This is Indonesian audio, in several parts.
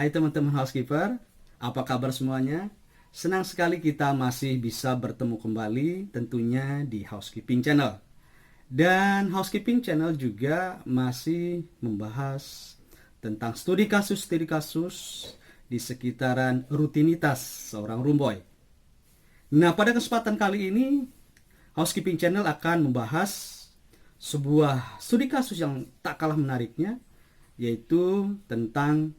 Hai teman-teman housekeeper, apa kabar semuanya? Senang sekali kita masih bisa bertemu kembali tentunya di Housekeeping Channel. Dan Housekeeping Channel juga masih membahas tentang studi kasus di sekitaran rutinitas seorang roomboy. Nah, pada kesempatan kali ini Housekeeping Channel akan membahas sebuah studi kasus yang tak kalah menariknya, yaitu tentang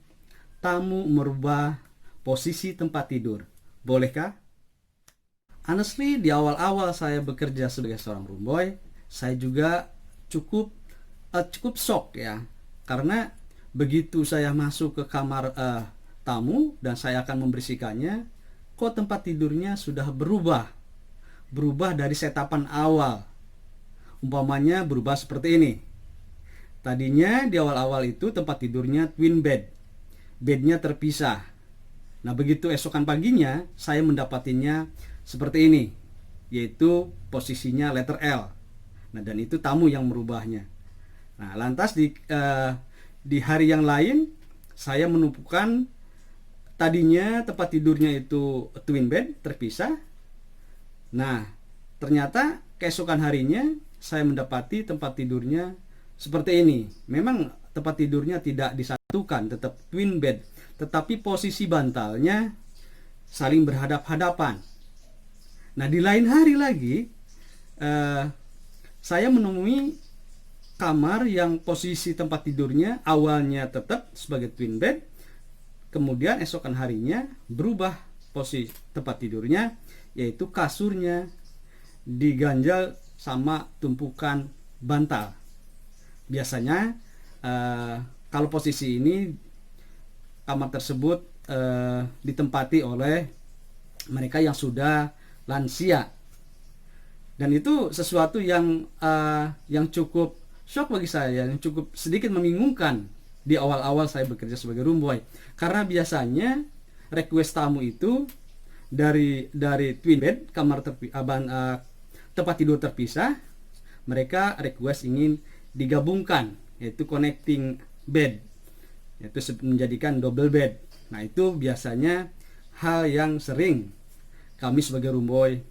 tamu merubah posisi tempat tidur. Bolehkah? Honestly, di awal-awal saya bekerja sebagai seorang roomboy, saya juga cukup shock ya. Karena begitu saya masuk ke kamar tamu dan saya akan membersihkannya, kok tempat tidurnya sudah berubah. Berubah dari setapan awal. Umpamanya berubah seperti ini. Tadinya di awal-awal itu tempat tidurnya twin bed. Bednya terpisah. Nah, begitu esokan paginya saya mendapatinya seperti ini, yaitu posisinya letter L. Nah, dan itu tamu yang merubahnya. Nah, lantas di hari yang lain saya menemukan tadinya tempat tidurnya itu twin bed terpisah. Nah, ternyata keesokan harinya saya mendapati tempat tidurnya seperti ini. Memang tempat tidurnya tidak disatukan, tetap twin bed, tetapi posisi bantalnya saling berhadap-hadapan. Nah, di lain hari lagi saya menemui kamar yang posisi tempat tidurnya awalnya tetap sebagai twin bed, kemudian esokan harinya berubah posisi tempat tidurnya, yaitu kasurnya diganjal sama tumpukan bantal. Biasanya kalau posisi ini kamar tersebut ditempati oleh mereka yang sudah lansia, dan itu sesuatu yang cukup shock bagi saya, yang cukup sedikit membingungkan di awal-awal saya bekerja sebagai roomboy, karena biasanya request tamu itu dari twin bed, tempat tidur terpisah, mereka request ingin digabungkan, yaitu connecting bed, yaitu menjadikan double bed. Nah, itu biasanya hal yang sering kami sebagai roomboy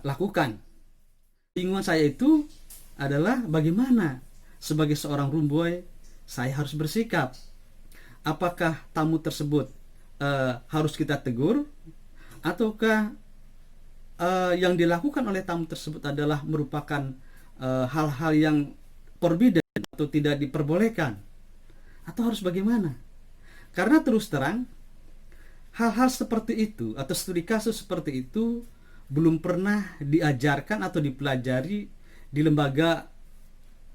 lakukan. Bingungan saya itu adalah bagaimana sebagai seorang roomboy saya harus bersikap. Apakah tamu tersebut harus kita tegur, ataukah yang dilakukan oleh tamu tersebut adalah merupakan hal-hal yang forbidden atau tidak diperbolehkan, atau harus bagaimana? Karena terus terang, hal-hal seperti itu atau studi kasus seperti itu belum pernah diajarkan atau dipelajari di lembaga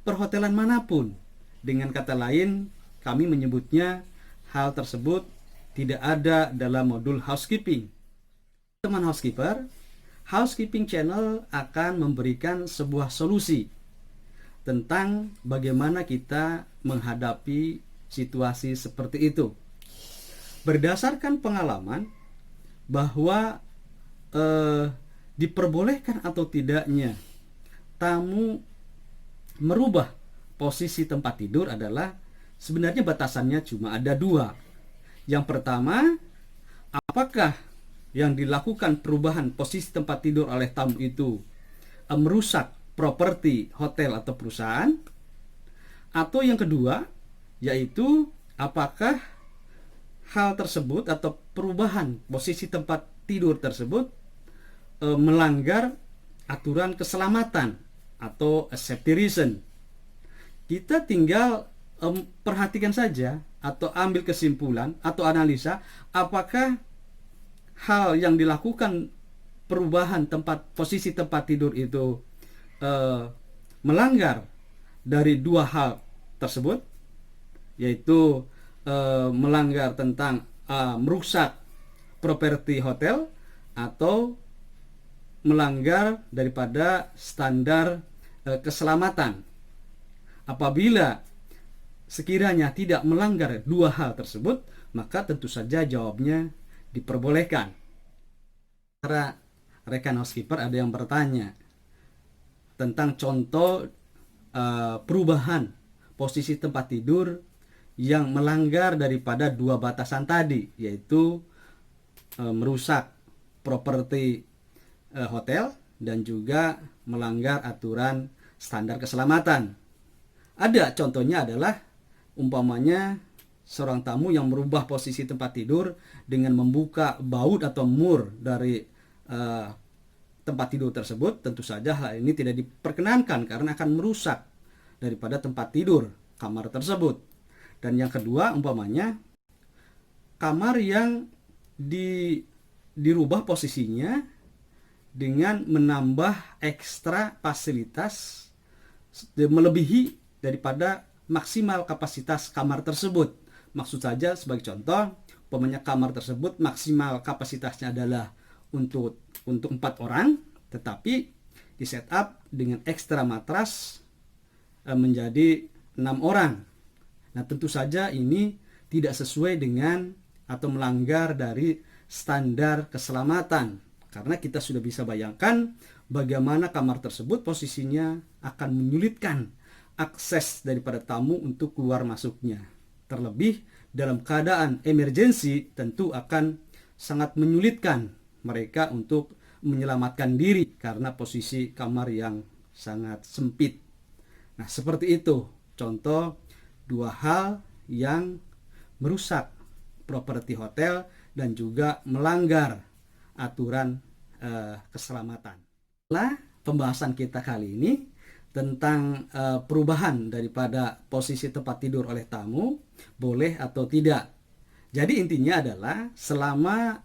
perhotelan manapun. Dengan kata lain, kami menyebutnya hal tersebut tidak ada dalam modul housekeeping. Teman housekeeper, Housekeeping Channel akan memberikan sebuah solusi tentang bagaimana kita menghadapi situasi seperti itu. Berdasarkan pengalaman bahwa diperbolehkan atau tidaknya tamu merubah posisi tempat tidur adalah sebenarnya batasannya cuma ada dua. Yang pertama, apakah yang dilakukan perubahan posisi tempat tidur oleh tamu itu merusak properti hotel atau perusahaan, atau yang kedua, yaitu apakah hal tersebut atau perubahan posisi tempat tidur tersebut melanggar aturan keselamatan atau safety reason. Kita tinggal perhatikan saja atau ambil kesimpulan atau analisa apakah hal yang dilakukan perubahan posisi tempat tidur itu melanggar dari dua hal tersebut, yaitu melanggar tentang merusak properti hotel atau melanggar daripada standar keselamatan. Apabila sekiranya tidak melanggar dua hal tersebut, maka tentu saja jawabnya diperbolehkan. Para rekan housekeeper ada yang bertanya tentang contoh perubahan posisi tempat tidur yang melanggar daripada dua batasan tadi, yaitu merusak properti hotel dan juga melanggar aturan standar keselamatan. Ada contohnya adalah umpamanya seorang tamu yang merubah posisi tempat tidur dengan membuka baut atau mur dari tempat tidur tersebut. Tentu saja hal ini tidak diperkenankan karena akan merusak daripada tempat tidur kamar tersebut. Dan yang kedua, umpamanya kamar yang dirubah posisinya dengan menambah ekstra fasilitas melebihi daripada maksimal kapasitas kamar tersebut. Maksud saja sebagai contoh, umpamanya kamar tersebut maksimal kapasitasnya adalah untuk 4 orang, tetapi di setup dengan ekstra matras menjadi 6 orang. Nah, tentu saja ini tidak sesuai dengan atau melanggar dari standar keselamatan, karena kita sudah bisa bayangkan bagaimana kamar tersebut posisinya akan menyulitkan akses daripada tamu untuk keluar masuknya. Terlebih dalam keadaan emergensi tentu akan sangat menyulitkan mereka untuk menyelamatkan diri karena posisi kamar yang sangat sempit. Nah, seperti itu contoh dua hal yang merusak properti hotel dan juga melanggar aturan keselamatan. Nah, pembahasan kita kali ini tentang perubahan daripada posisi tempat tidur oleh tamu, boleh atau tidak. Jadi intinya adalah selama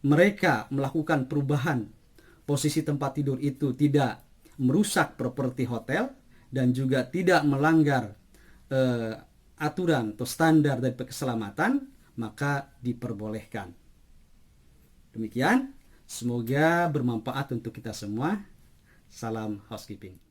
mereka melakukan perubahan posisi tempat tidur itu tidak merusak properti hotel dan juga tidak melanggar aturan atau standar dari keselamatan, maka diperbolehkan. Demikian, semoga bermanfaat untuk kita semua. Salam housekeeping.